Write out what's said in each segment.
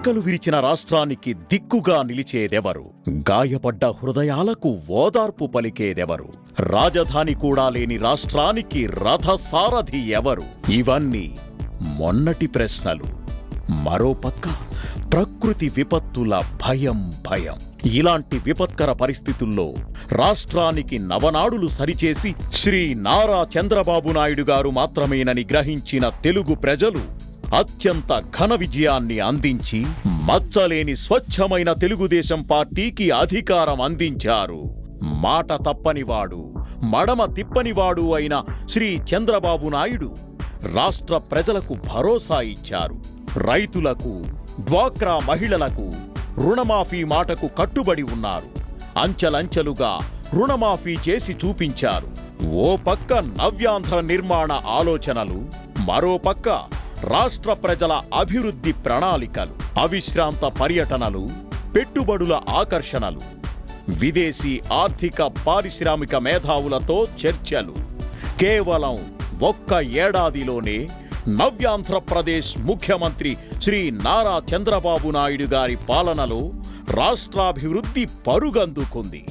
రెక్కలు విరిచిన రాష్ట్రానికి దిక్కుగా నిలిచేదెవరు? గాయపడ్డ హృదయాలకు ఓదార్పు పలికేదెవరు? రాజధాని కూడా లేని రాష్ట్రానికి రథసారథి ఎవరు? ఇవన్నీ మొన్నటి ప్రశ్నలు. మరోపక్క ప్రకృతి విపత్తుల భయం. ఇలాంటి విపత్కర పరిస్థితుల్లో రాష్ట్రానికి నవనాడులు సరిచేసి శ్రీ నారా చంద్రబాబు నాయుడు గారు మాత్రమేనని గ్రహించిన తెలుగు ప్రజలు అత్యంత ఘన విజయాన్ని అందించి మచ్చలేని స్వచ్ఛమైన తెలుగుదేశం పార్టీకి అధికారం అందించారు. మాట తప్పనివాడు, మడమ తిప్పనివాడు అయిన శ్రీ చంద్రబాబు నాయుడు రాష్ట్ర ప్రజలకు భరోసా ఇచ్చారు. రైతులకు, డ్వాక్రా మహిళలకు రుణమాఫీ మాటకు కట్టుబడి ఉన్నారు. అంచెలంచెలుగా రుణమాఫీ చేసి చూపించారు. ఓ పక్క నవ్యాంధ్ర నిర్మాణ ఆలోచనలు, మరో పక్క రాష్ట్ర ప్రజల అభివృద్ధి ప్రణాళికలు, అవిశ్రాంత పర్యటనలు, పెట్టుబడుల ఆకర్షణలు, విదేశీ ఆర్థిక పారిశ్రామిక మేధావులతో చర్చలు. కేవలం ఒక్క ఏడాదిలోనే నవ్యాంధ్రప్రదేశ్ ముఖ్యమంత్రి శ్రీ నారా చంద్రబాబు నాయుడు గారి పాలనలో రాష్ట్రాభివృద్ధి పరుగందుకుంది.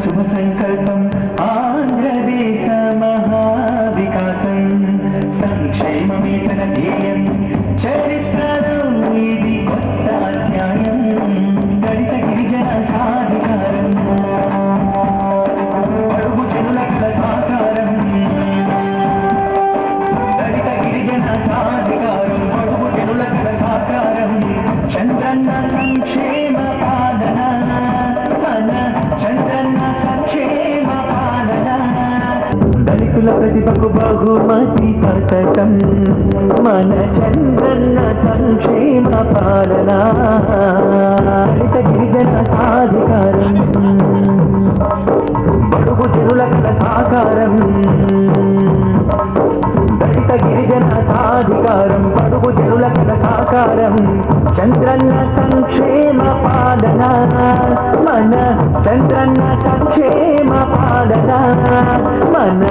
శుభ సంకల్పం ఆంధ్రదేశ మహావికాసం సంక్షేమమే తన ధ్యేయం. చరిత్రలో ఇది కొత్త అధ్యాయం. దళిత గిరిజన సాధికారం, బడుగు జనుల కల సాకారం. దళిత గిరిజన సాధికారం, బడుగు జనుల కల సాకారం. చంద్రన్న సంక్షేమ పాలన, చంద్రన్న సంక్షేమ పాలన. దళితుల ప్రతిభకు బహుమతి పథకం, మన చంద్రన్న సంక్షేమ పాలన. దళిత గిరిజన సాధికారం, బడుగు జనుల కల సాకారం. దళిత గిరిజన సాధికారం, బడుగు జనుల కల సాకారం. చంద్రన్న సంక్షేమ పాలన, మన చంద్రన్న సంక్షేమ పాలన. మన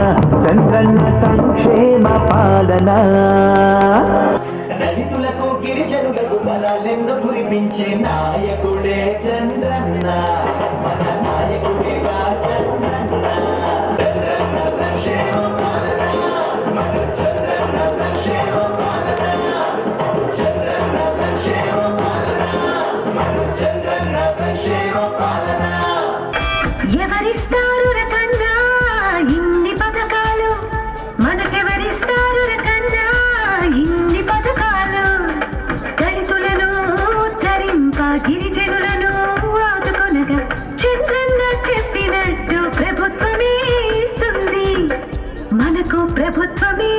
చంద్రన్న సంక్షేమ పాలన. దళితులకు గిరిజనులకు బలాలెన్నో కురిపించే నాయకుడే చంద్రన్న, మన నాయకుడేగా చంద్రన్న. చంద్రన్న సంక్షేమ పాలన, మన చంద్రన్న సంక్షేమ పాలన. చంద్రన్న సంక్షేమ పాలన, మన చంద్రన్న సంక్షేమ పాలన. ఎవరిస్తారు రకన్నా ఇన్ని పథకాలు, మనకెవరిస్తారు రకన్నా ఇన్ని పథకాలు. దళితులను ఉద్ధరింప, గిరిజనులను ఆదుకొనగా చంద్రన్న చెప్పినట్టు ప్రభుత్వమే ఇస్తుంది, మనకు ప్రభుత్వమే